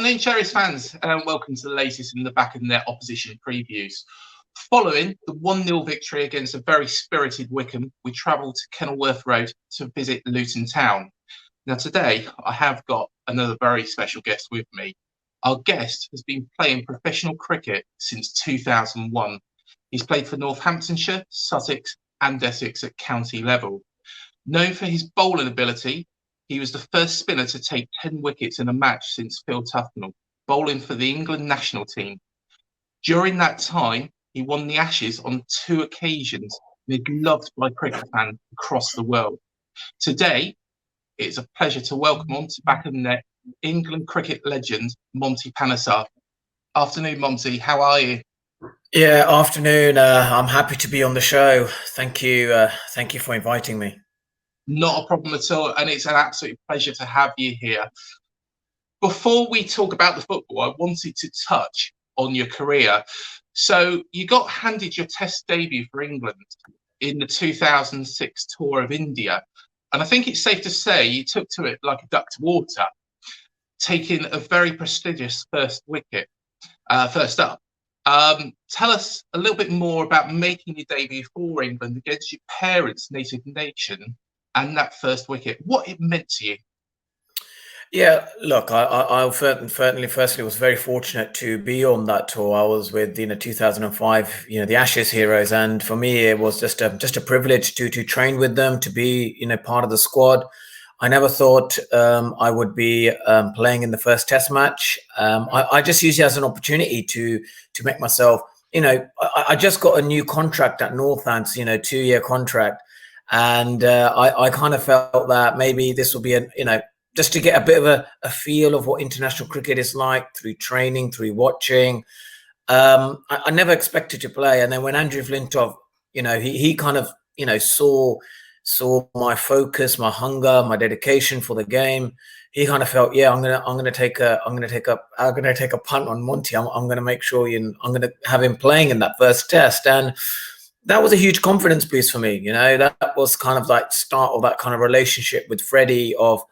Afternoon, Cherries fans, and welcome to the latest in the back of net opposition previews. Following the 1-0 victory against a very spirited Wycombe, we travelled to Kenilworth Road to visit Luton Town. Now today, I have got another very special guest with me. Our guest has been playing professional cricket since 2001. He's played for Northamptonshire, Sussex and Essex at county level. Known for his bowling ability, he was the first spinner to take 10 wickets in a match since Phil Tufnell, bowling for the England national team. During that time, he won the Ashes on 2 occasions and is loved by cricket fans across the world. Today, it's a pleasure to welcome on to back of the net England cricket legend, Monty Panesar. Afternoon, Monty. How are you? Yeah, afternoon. I'm happy to be on the show. Thank you. Thank you for inviting me. Not a problem at all, and it's an absolute pleasure to have you here. Before we talk about the football, I wanted to touch on your career. So you got handed your Test debut for England in the 2006 tour of India, and I think it's safe to say you took to it like a duck to water, taking a very prestigious first wicket, first up. Tell us a little bit more about making your debut for England against your parents' native nation and that first wicket, what it meant to you. Yeah, look, I certainly firstly was very fortunate to be on that tour. I was with 2005, the Ashes heroes, and for me it was just a privilege to train with them, to be part of the squad. I never thought I would be playing in the first Test match. I just used it as an opportunity to make myself. I just got a new contract at Northants, 2-year contract. And I kind of felt that maybe this will be just to get a bit of a feel of what international cricket is like through training, through watching. I never expected to play. And then when Andrew Flintoff, he kind of, saw my focus, my hunger, my dedication for the game. He kind of felt, yeah, I'm gonna take a punt on Monty. I'm gonna make sure I'm gonna have him playing in that first Test. And that was a huge confidence boost for me. That was kind of like start of that kind of relationship with Freddie of,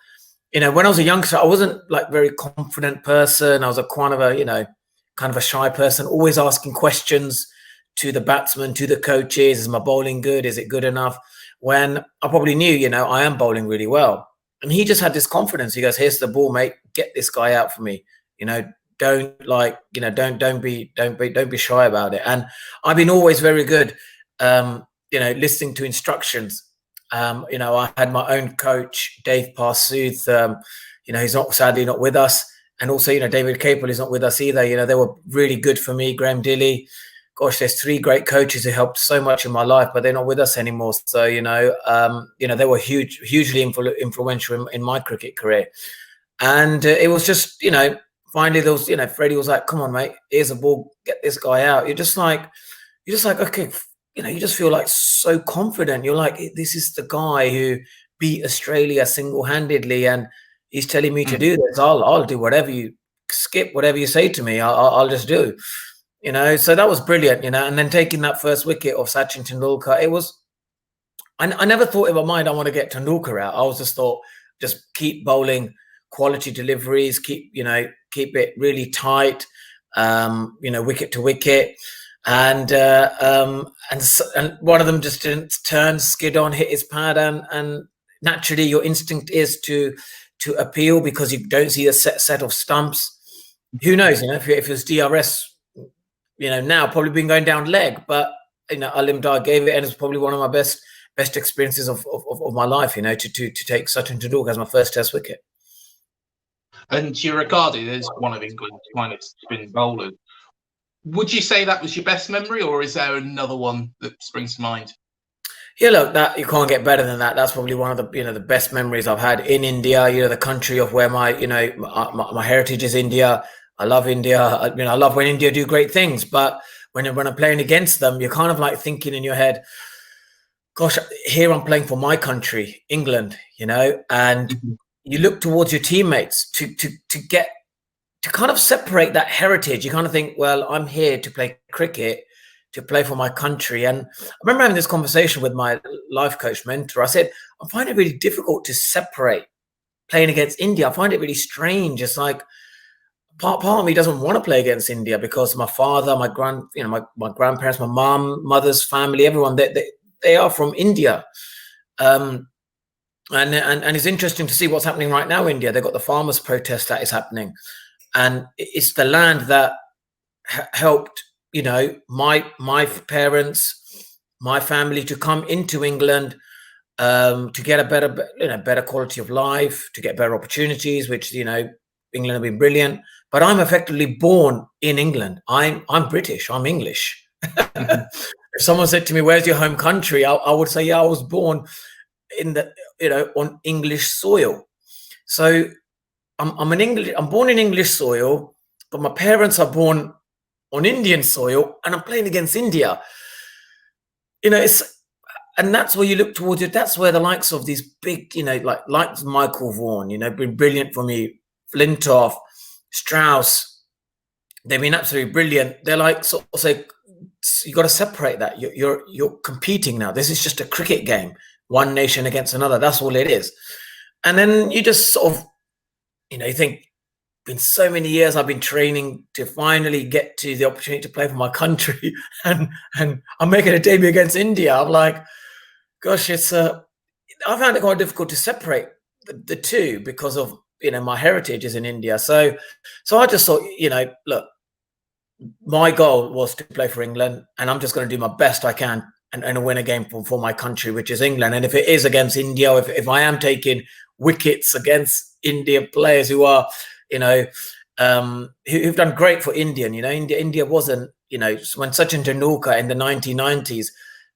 when I was a youngster, I wasn't like very confident person. I was kind of a shy person, always asking questions to the batsmen, to the coaches. Is my bowling good? Is it good enough? When I probably knew, I am bowling really well. And he just had this confidence. He goes, here's the ball, mate. Get this guy out for me. Don't be shy about it. And I've been always very good. Listening to instructions. I had my own coach, Dave Parsooth. He's sadly not with us. And also, David Capel is not with us either. They were really good for me. Graham Dilley. Gosh, there's 3 great coaches who helped so much in my life, but they're not with us anymore. So, they were hugely influential in my cricket career. And it was just, finally there was, Freddie was like, come on, mate, here's a ball, get this guy out. You're just like, okay, you just feel like so confident. You're like, this is the guy who beat Australia single-handedly, and he's telling me to do this. I'll do whatever you skip, whatever you say to me. I'll just do. So that was brilliant. And then taking that first wicket of Sachin Tendulkar, it was. I never thought in my mind I want to get Tendulkar out. I was just thought, just keep bowling quality deliveries, keep it really tight, wicket to wicket. And one of them just didn't turn, skid on, hit his pad, and naturally your instinct is to appeal because you don't see a set of stumps. Who knows? If it was DRS, now probably been going down leg, but Alim Dar gave it, and it's probably one of my best experiences of my life. To take Sachin Tendulkar as my first Test wicket. And you're regarded as one of England's finest spin bowlers. Would you say that was your best memory, or is there another one that springs to mind? Yeah, look, that you can't get better than that. That's probably one of the the best memories I've had in India. The country of where my my heritage is India. I love India. I love when India do great things. But when I'm playing against them, you're kind of like thinking in your head, "Gosh, here I'm playing for my country, England." And you look towards your teammates to get. To kind of separate that heritage, you kind of think, well, I'm here to play cricket, to play for my country. And I remember having this conversation with my life coach mentor. I said, I find it really difficult to separate playing against India. I find it really strange. It's like, part of me doesn't want to play against India because my father, my grandparents, my mom, mother's family, everyone, they are from India. And it's interesting to see what's happening right now in India. They've got the farmers' protest that is happening. And it's the land that helped, my parents, my family to come into England, to get a better quality of life, to get better opportunities, which, England have been brilliant. But I'm effectively born in England. I'm British. I'm English. Mm-hmm. If someone said to me, "Where's your home country?" I would say, "Yeah, I was born on English soil." So I'm born in English soil, but my parents are born on Indian soil, and I'm playing against India. And that's where you look towards it. That's where the likes of these big, like Michael Vaughan, been brilliant for me. Flintoff, Strauss, they've been absolutely brilliant. They're like, sort of say, you got to separate that. You're competing now. This is just a cricket game, one nation against another. That's all it is. And then you just sort of, you think, been so many years I've been training to finally get to the opportunity to play for my country, and I'm making a debut against India. I'm like, gosh, I found it quite difficult to separate the two because of my heritage is in India. So I just thought, look, my goal was to play for England, and I'm just going to do my best I can and win a game for my country, which is England. And if it is against India, if I am taking wickets against Indian players who are, who've done great for India, India wasn't, when Sachin Tendulkar in the 1990s,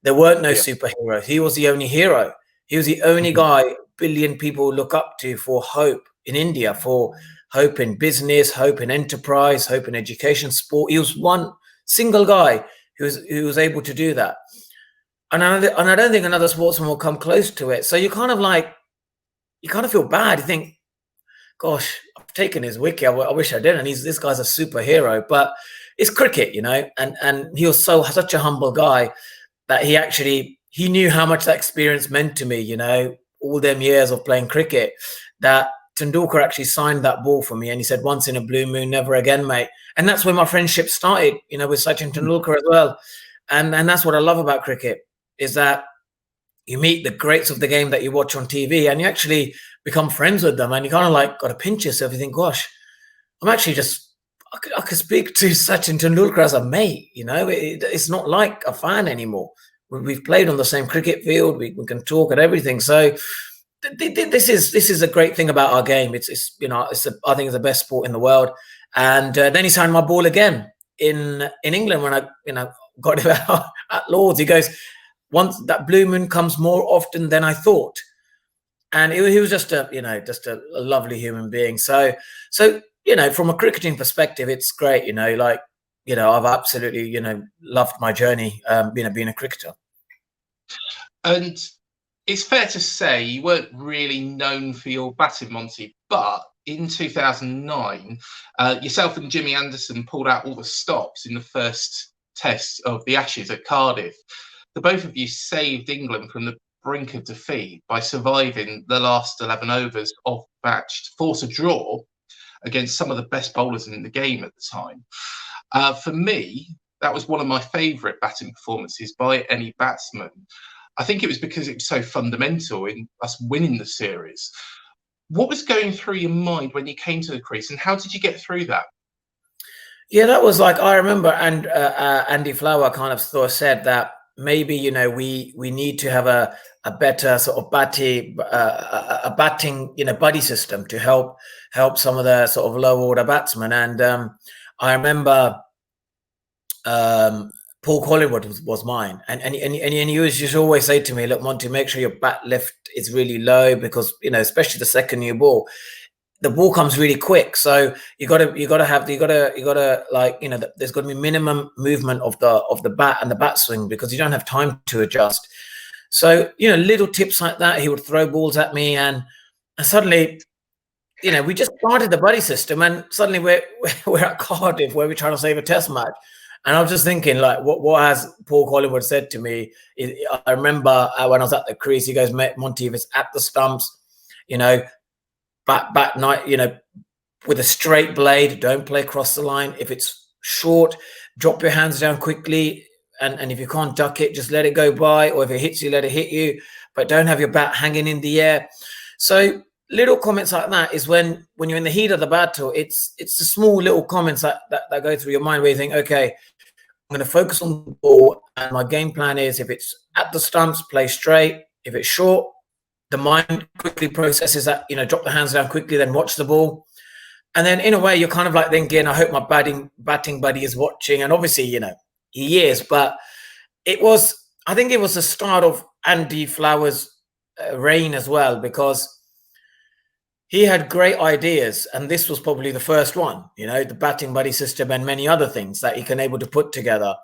there weren't no superheroes. He was the only hero. He was the only guy billion people look up to for hope in India, for hope in business, hope in enterprise, hope in education, sport. He was one single guy who was able to do that. And I don't think another sportsman will come close to it. So you kind of feel bad. You think, gosh, I've taken his wicket. I wish I didn't. This guy's a superhero, but it's cricket, and he was such a humble guy that he knew how much that experience meant to me, all them years of playing cricket, that Tendulkar actually signed that ball for me. And he said, once in a blue moon, never again, mate. And that's where my friendship started, with Sachin Tendulkar as well. And that's what I love about cricket, is that you meet the greats of the game that you watch on TV, and you actually become friends with them, and you kind of like got to pinch yourself. You think, gosh, I'm actually I could speak to Sachin Tendulkar as a mate, it's not like a fan anymore. We've played on the same cricket field. We can talk and everything. So this is a great thing about our game. I think it's the best sport in the world. And then he signed my ball again in England when I got it out at Lords. He goes, once that blue moon comes more often than I thought. And he was just a lovely human being. So from a cricketing perspective, it's great. I've absolutely loved my journey, being a cricketer. And it's fair to say you weren't really known for your batting, Monty, but in 2009, yourself and Jimmy Anderson pulled out all the stops in the first test of the Ashes at Cardiff. The both of you saved England from the brink of defeat by surviving the last 11 overs of the match to force a draw against some of the best bowlers in the game at the time. For me, that was one of my favourite batting performances by any batsman. I think it was because it was so fundamental in us winning the series. What was going through your mind when you came to the crease, and how did you get through that? Yeah, that was like, I remember, and Andy Flower kind of sort of said that maybe we need to have a better sort of batting buddy system to help some of the sort of low order batsmen. And I remember Paul Collingwood was mine, and he used to always say to me, "Look, Monty, make sure your bat lift is really low, because especially the second new ball, the ball comes really quick. So you got to like there's got to be minimum movement of the bat and the bat swing, because you don't have time to adjust." So little tips like that. He would throw balls at me, and suddenly we just started the buddy system, and suddenly we're at Cardiff where we're trying to save a test match. And I was just thinking, like, what has Paul Collingwood said to me? I remember when I was at the crease, he goes, "Monty, if it's at the stumps, bat night, with a straight blade. Don't play across the line. If it's short, drop your hands down quickly. And if you can't duck it, just let it go by. Or if it hits you, let it hit you. But don't have your bat hanging in the air. So little comments like that is when you're in the heat of the battle, it's the small little comments that go through your mind where you think, okay, I'm going to focus on the ball. And my game plan is, if it's at the stumps, play straight. If it's short, the mind quickly processes that, drop the hands down quickly, then watch the ball. And then in a way, you're kind of like thinking, I hope my batting buddy is watching. And obviously, he is. But I think it was the start of Andy Flower's reign as well, because he had great ideas. And this was probably the first one, the batting buddy system and many other things that he can able to put together.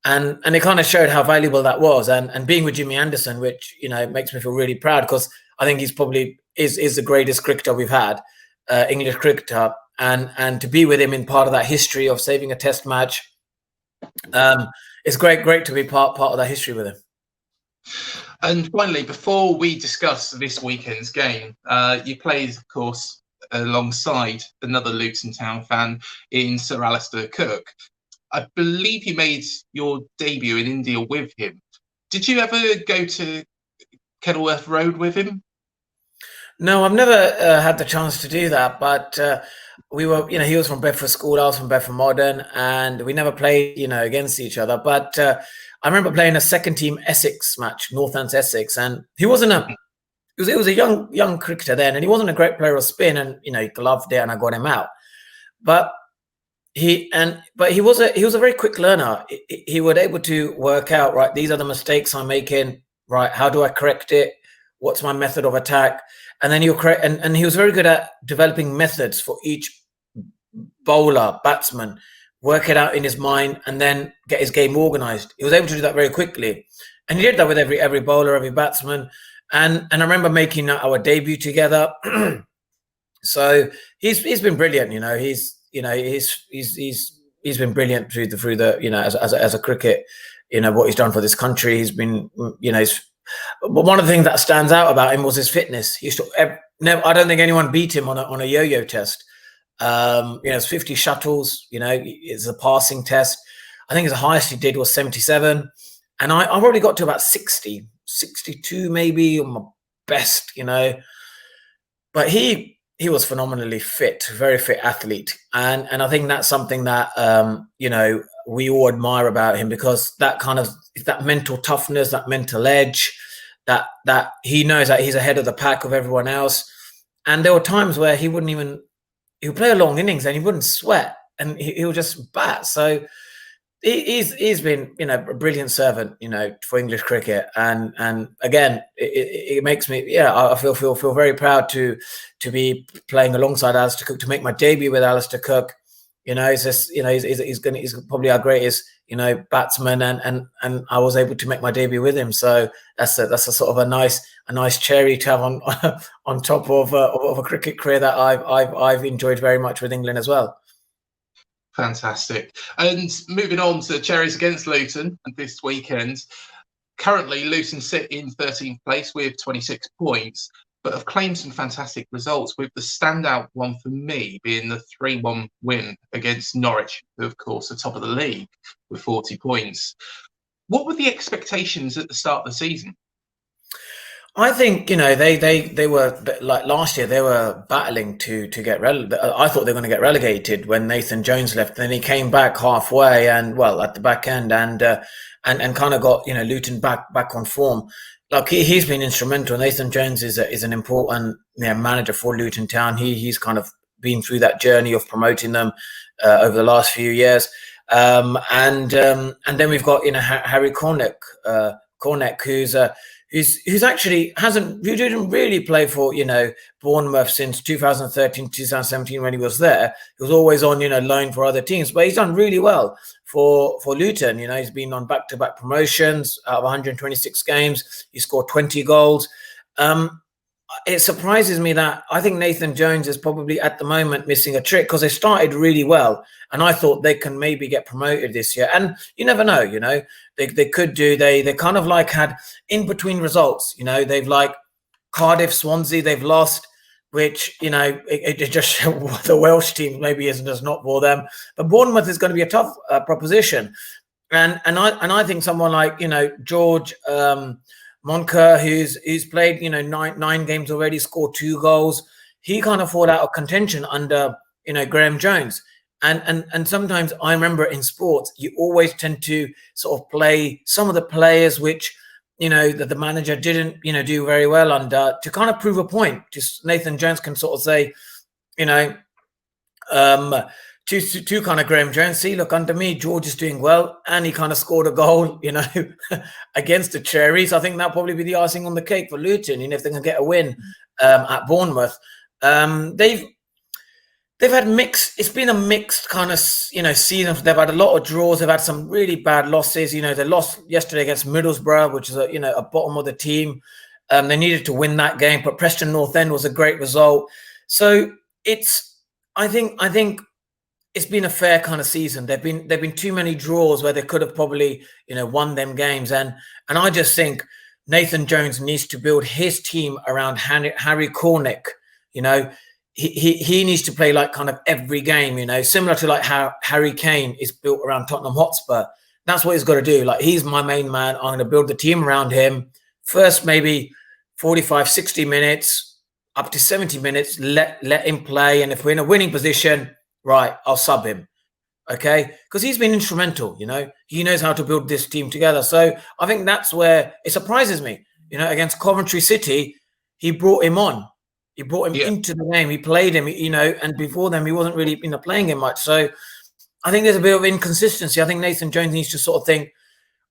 And it kind of showed how valuable that was. And being with Jimmy Anderson, which, makes me feel really proud, because I think he's probably is the greatest cricketer we've had, English cricketer. And to be with him in part of that history of saving a test match, it's great to be part of that history with him. And finally, before we discuss this weekend's game, you played, of course, alongside another Luton Town fan in Sir Alastair Cook. I believe you made your debut in India with him. Did you ever go to Kenilworth Road with him? No, I've never had the chance to do that, but we were, he was from Bedford School, I was from Bedford Modern, and we never played, against each other. But I remember playing a second team Essex match, Northants Essex, and he wasn't he was a young cricketer then, and he wasn't a great player of spin, and he gloved it, and I got him out. But he was a very quick learner. He was able to work out, right, these are the mistakes I'm making, right, how do I correct it? What's my method of attack? And then and he was very good at developing methods for each bowler, batsman, work it out in his mind, and then get his game organized. He was able to do that very quickly. And he did that with every bowler, every batsman. And I remember making our debut together. So he's been brilliant, he's been brilliant through the as a cricket, what he's done for this country. He's been, but one of the things that stands out about him was his fitness. He used to, I don't think anyone beat him on a yo-yo test. It's 50 shuttles. It's a passing test. I think the highest he did was 77, and I probably got to about 60, 62 maybe on my best. But he was phenomenally fit, very fit athlete, and I think that's something that we all admire about him, because that kind of that mental toughness, that mental edge, that he knows that he's ahead of the pack of everyone else. And there were times where he would play a long innings and he wouldn't sweat, and he'll just bat. So he's been a brilliant servant for English cricket, and again it makes me I feel very proud to be playing alongside Alastair Cook, to make my debut with Alastair Cook. He's just he's probably our greatest batsman, and I was able to make my debut with him. So that's a sort of a nice cherry to have on top of a cricket career that I've enjoyed very much with England as well. Fantastic. And moving on to cherries against Luton this weekend. Currently, Luton sit in 13th place with 26 points, but have claimed some fantastic results, with the standout one for me being the 3-1 win against Norwich, who of course are top of the league with 40 points. What were the expectations at the start of the season? I think they were, like last year, they were battling to get relegated. I thought they were going to get relegated when Nathan Jones left. Then he came back halfway and at the back end and kind of got Luton back on form. Like he's been instrumental. Nathan Jones is an important manager for Luton Town. He's kind of been through that journey of promoting them over the last few years. And then we've got Harry Cornick, who's actually didn't really play for Bournemouth since 2013, 2017 when he was there. He was always on loan for other teams, but he's done really well for Luton. He's been on back-to-back promotions out of 126 games. He scored 20 goals. It surprises me that I think Nathan Jones is probably at the moment missing a trick, because they started really well, and I thought they can maybe get promoted this year. And you never know, they could do. They kind of like had in between results. They've like Cardiff, Swansea, they've lost, which, you know, it just the Welsh team maybe isn't just not for them. But Bournemouth is going to be a tough proposition. And I think someone like, you know, George Monker, who's played, you know, nine games already, scored 2 goals. He kind of fall out of contention under, you know, Graham Jones. And sometimes I remember in sports, you always tend to sort of play some of the players which, you know, that the manager didn't, you know, do very well under, to kind of prove a point. Just Nathan Jones can sort of say, you know, to kind of Graham Jones, see, look, under me, George is doing well, and he kind of scored a goal, you know, against the Cherries. I think that'll probably be the icing on the cake for Luton, and if they can get a win at Bournemouth. They've had mixed. It's been a mixed kind of, you know, season. They've had a lot of draws. They've had some really bad losses. You know, they lost yesterday against Middlesbrough, which is a, you know, a bottom of the team. They needed to win that game, but Preston North End was a great result. So I think it's been a fair kind of season. There've been too many draws where they could have probably, you know, won them games. And I just think Nathan Jones needs to build his team around Harry Cornick. You know, he needs to play like kind of every game, you know, similar to like how Harry Kane is built around Tottenham Hotspur. That's what he's got to do. Like, he's my main man. I'm going to build the team around him. First, maybe 45, 60 minutes, up to 70 minutes, let him play. And if we're in a winning position, right, I'll sub him. Okay? Because he's been instrumental, you know. He knows how to build this team together. So I think that's where it surprises me. You know, against Coventry City, he brought him on. He brought him into the game. He played him, you know, and before them, he wasn't really, you know, playing him much. So I think there's a bit of inconsistency. I think Nathan Jones needs to sort of think,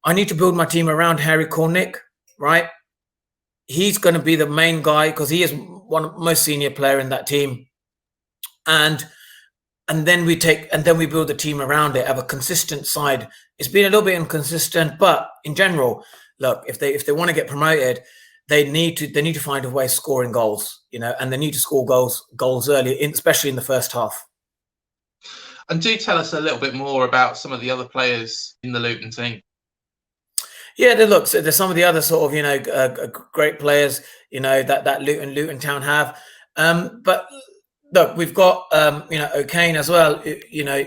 I need to build my team around Harry Cornick, right? He's going to be the main guy because he is one of the most senior player in that team. And then we build the team around it, have a consistent side. It's been a little bit inconsistent, but in general, look, if they want to get promoted, they need to find a way of scoring goals, you know, and they need to score goals early, especially in the first half. And do tell us a little bit more about some of the other players in the Luton team. Yeah, so there's some of the other sort of, you know, great players, you know, that Luton Town have. But look, we've got, you know, O'Kane as well, you know,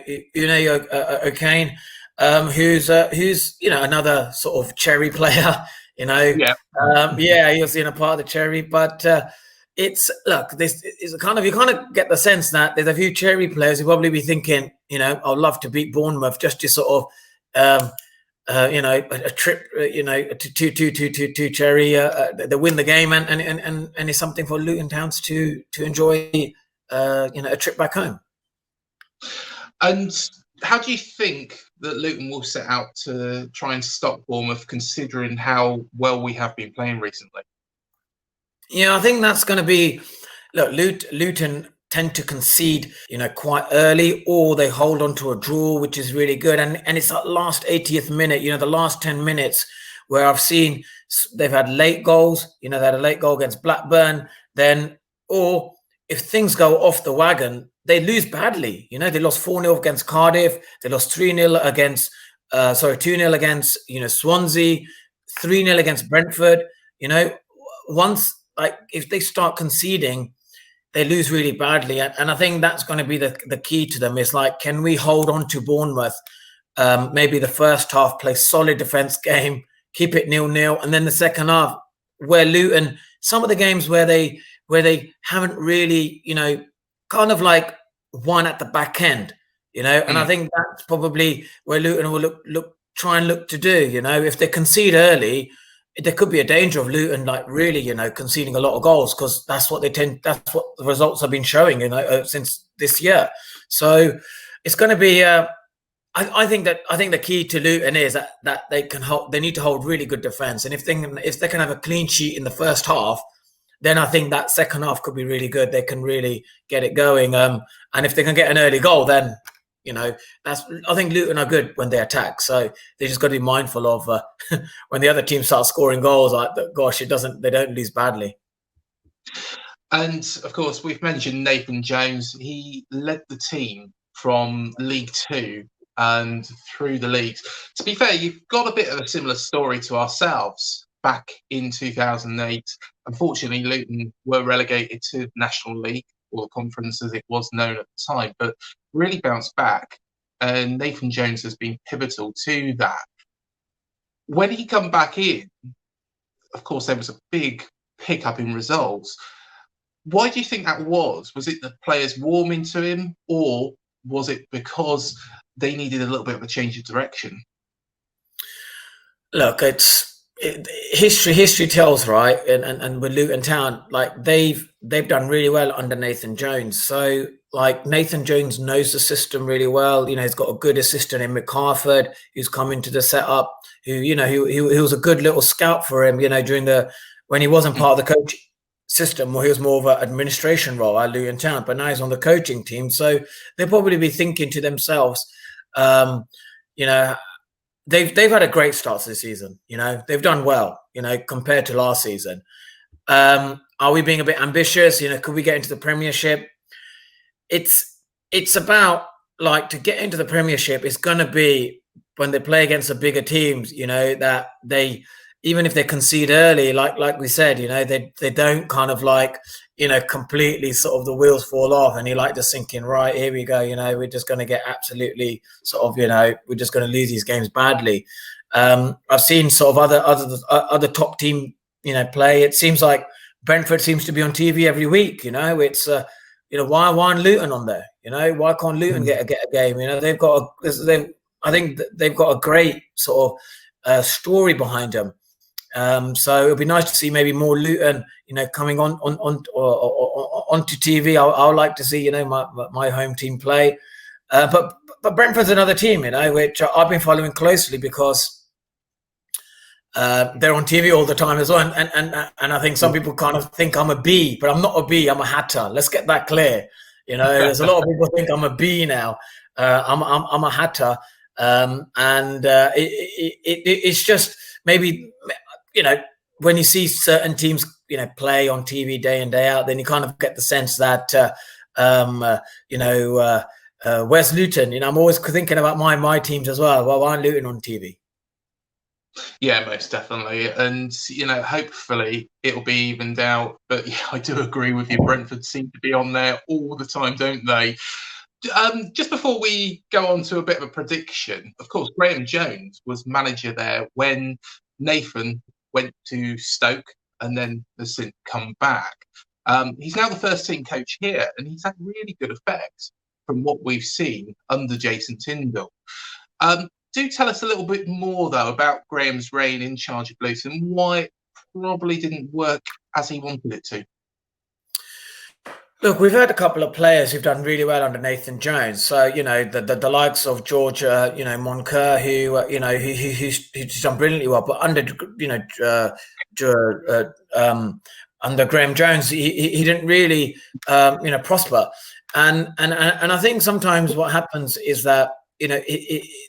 O'Kane, who's, you know, another sort of cherry player. You know, he was in a part of the cherry, but it's this is kind of, you kind of get the sense that there's a few cherry players who probably be thinking, you know, I'd love to beat Bournemouth just to sort of, you know, a trip, you know, to cherry, they win the game, and it's something for Luton Towns to enjoy, you know, a trip back home. And how do you think that Luton will set out to try and stop Bournemouth, considering how well we have been playing recently? Yeah, I think that's going to be, look, Luton tend to concede, you know, quite early, or they hold on to a draw, which is really good. And it's that last 80th minute, you know, the last 10 minutes where I've seen they've had late goals, you know, they had a late goal against Blackburn, or if things go off the wagon, they lose badly. You know, they lost 4-0 against Cardiff. They lost 3-0 against, 2-0 against, you know, Swansea, 3-0 against Brentford. You know, once, like, if they start conceding, they lose really badly. And I think that's going to be the key to them, is like, can we hold on to Bournemouth? Maybe the first half, play solid defense game, keep it 0-0. And then the second half, where Luton, some of the games where they haven't really, you know, kind of like won at the back end, you know, and I think that's probably where Luton will try and look to do. You know, if they concede early, there could be a danger of Luton, like, really, you know, conceding a lot of goals, because that's what that's what the results have been showing, you know, since this year. So it's going to be, I think the key to Luton is that they need to hold really good defense, and if they can have a clean sheet in the first half, then I think that second half could be really good. They can really get it going. And if they can get an early goal, then, you know, I think Luton are good when they attack. So they just got to be mindful of when the other team starts scoring goals, like, gosh, they don't lose badly. And of course, we've mentioned Nathan Jones. He led the team from League Two and through the leagues. To be fair, you've got a bit of a similar story to ourselves. back in 2008. Unfortunately, Luton were relegated to the National League, or the Conference as it was known at the time, but really bounced back. And Nathan Jones has been pivotal to that. When he come back in, of course, there was a big pickup in results. Why do you think that was? Was it the players warming to him, or was it because they needed a little bit of a change of direction? Look, history tells, right? And with Luton Town, like they've done really well under Nathan Jones. So like Nathan Jones knows the system really well. You know, he's got a good assistant in McCarford who's come into the setup. Who, you know, he was a good little scout for him. You know, when he wasn't part of the coach system, or he was more of an administration role at Luton Town, but now he's on the coaching team. So they'll probably be thinking to themselves, you know, they've had a great start to the season. You know, they've done well, you know, compared to last season. Are we being a bit ambitious? You know, could we get into the Premiership? It's about, like, to get into the Premiership, it's going to be when they play against the bigger teams, you know, that they, even if they concede early, like we said, you know, they don't kind of like, you know, completely sort of the wheels fall off and you like just thinking, right, here we go, you know, we're just going to get absolutely sort of, you know, we're just going to lose these games badly. I've seen sort of other top team, you know, play. It seems like Brentford seems to be on TV every week, you know. It's you know, why aren't Luton on there? You know, why can't Luton get a game? You know, I think they've got a great sort of story behind them. So it'd be nice to see maybe more Luton, you know, coming onto TV. I would like to see, you know, my home team play. But Brentford's another team, you know, which I've been following closely because they're on TV all the time as well. And I think some people kind of think I'm a B, but I'm not a B. I'm a Hatter. Let's get that clear. You know, there's a lot of people think I'm a B now. I'm a Hatter. It's just maybe, you know, when you see certain teams, you know, play on TV day in, day out, then you kind of get the sense that, you know, where's Luton? You know, I'm always thinking about my teams as well. Well, why aren't Luton on TV? Yeah, most definitely. And, you know, hopefully it'll be evened out. But yeah, I do agree with you. Brentford seem to be on there all the time, don't they? Just before we go on to a bit of a prediction, of course, Graham Jones was manager there when Nathan went to Stoke and then has since come back. He's now the first team coach here, and he's had really good effects from what we've seen under Jason Tindall. Do tell us a little bit more, though, about Graham's reign in charge of Luton, why it probably didn't work as he wanted it to. Look, we've had a couple of players who've done really well under Nathan Jones. So, you know, the likes of George, you know, Moncur, who, you know, who's done brilliantly well. But under, you know, under Graham Jones, he didn't really, you know, prosper. And I think sometimes what happens is that, you know,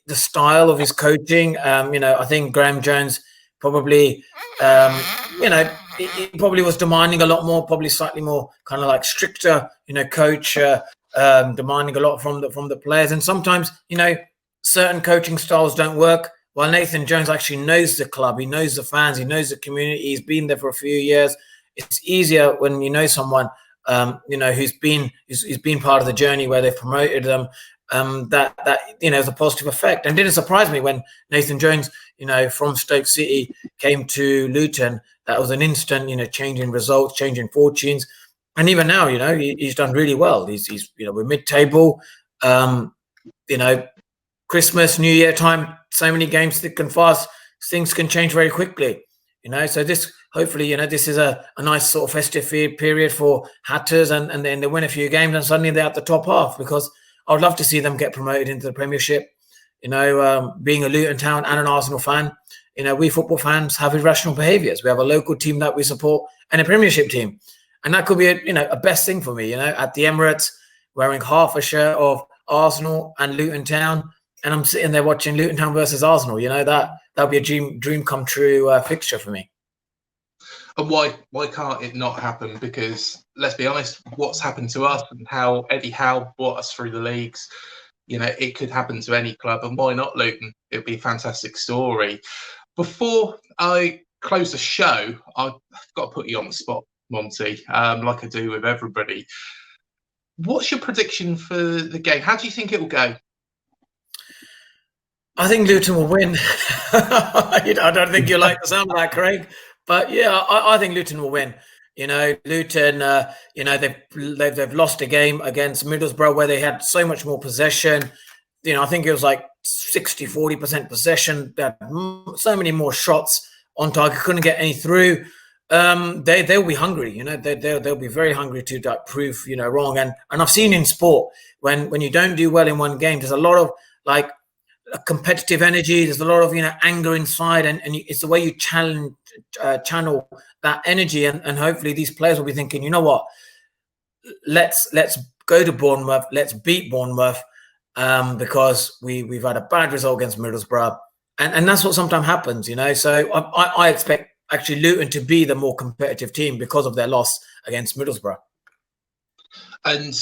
the style of his coaching, you know, I think Graham Jones probably, you know, he probably was demanding a lot more, probably slightly more kind of like stricter, you know, coach, demanding a lot from the players. And sometimes, you know, certain coaching styles don't work. While Nathan Jones actually knows the club, he knows the fans, he knows the community, he's been there for a few years. It's easier when you know someone, you know, who's been part of the journey where they've promoted them. That you know, is a positive effect. And it didn't surprise me when Nathan Jones, you know, from Stoke City came to Luton. That was an instant, you know, change in results, change in fortunes. And even now, you know, he's done really well. He's you know, we're mid-table. You know, Christmas, New Year time, so many games thick and fast. Things can change very quickly. You know, so this, hopefully, you know, this is a nice sort of festive period for Hatters, and then they win a few games and suddenly they're at the top half, because I would love to see them get promoted into the Premiership. You know, being a Luton Town and an Arsenal fan, you know, we football fans have irrational behaviours. We have a local team that we support and a Premiership team. And that could be, a best thing for me, you know, at the Emirates, wearing half a shirt of Arsenal and Luton Town. And I'm sitting there watching Luton Town versus Arsenal. You know, that would be a dream come true fixture for me. And why can't it not happen? Because let's be honest, what's happened to us and how Eddie Howe brought us through the leagues, you know, it could happen to any club. And why not Luton? It'd be a fantastic story. Before I close the show, I've got to put you on the spot, Monty, like I do with everybody. What's your prediction for the game? How do you think it will go? I think Luton will win. I don't think you like the sound of that, Craig, but yeah, I think Luton will win. Luton, they've lost a game against Middlesbrough where they had so much more possession. I think it was like 40% possession. They had so many more shots on target, couldn't get any through. They'll be hungry. They'll be very hungry to prove wrong. And I've seen in sport when you don't do well in one game, there's a lot of like competitive energy. There's a lot of anger inside, and it's the way you channel that energy. And hopefully these players will be thinking, you know what, let's go to Bournemouth, let's beat Bournemouth, because we've had a bad result against Middlesbrough, and that's what sometimes happens. So I expect actually Luton to be the more competitive team because of their loss against Middlesbrough. And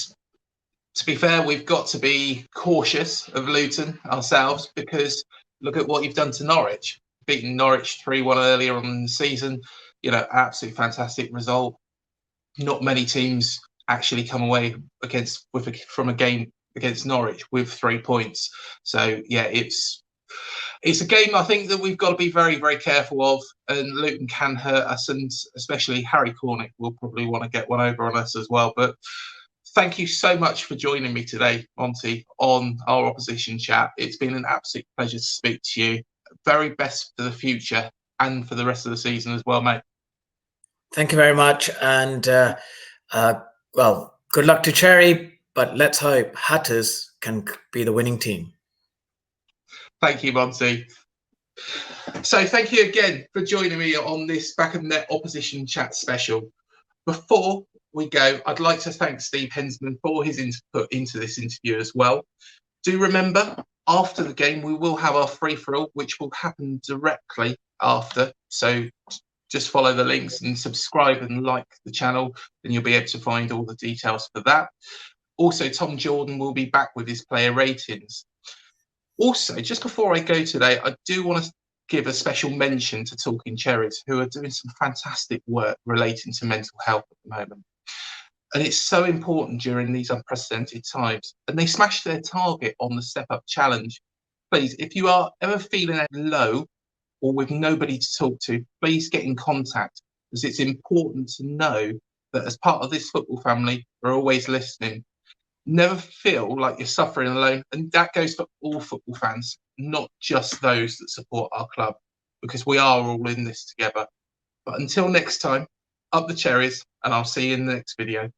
to be fair, we've got to be cautious of Luton ourselves, because look at what you've done to Norwich. Beating Norwich 3-1 earlier on in the season, absolutely fantastic result. Not many teams actually come away from a game against Norwich with 3 points. So yeah, it's a game I think that we've got to be very, very careful of, and Luton can hurt us, and especially Harry Cornick will probably want to get one over on us as well. But thank you so much for joining me today, Monty, on our opposition chat. It's been an absolute pleasure to speak to you. Very best for the future and for the rest of the season as well, mate. Thank you very much. And, well, good luck to Cherry, but let's hope Hatters can be the winning team. Thank you, Monty. So thank you again for joining me on this Back of the Net Opposition Chat special. Before we go, I'd like to thank Steve Hensman for his input into this interview as well. Do remember, after the game, we will have our free-for-all, which will happen directly after. So just follow the links and subscribe and like the channel, and you'll be able to find all the details for that. Also, Tom Jordan will be back with his player ratings. Also, just before I go today, I do want to give a special mention to Talking Cherries, who are doing some fantastic work relating to mental health at the moment. And it's so important during these unprecedented times. And they smashed their target on the Step Up Challenge. Please, if you are ever feeling low or with nobody to talk to, please get in contact, because it's important to know that as part of this football family, we're always listening. Never feel like you're suffering alone. And that goes for all football fans, not just those that support our club, because we are all in this together. But until next time, up the cherries, and I'll see you in the next video.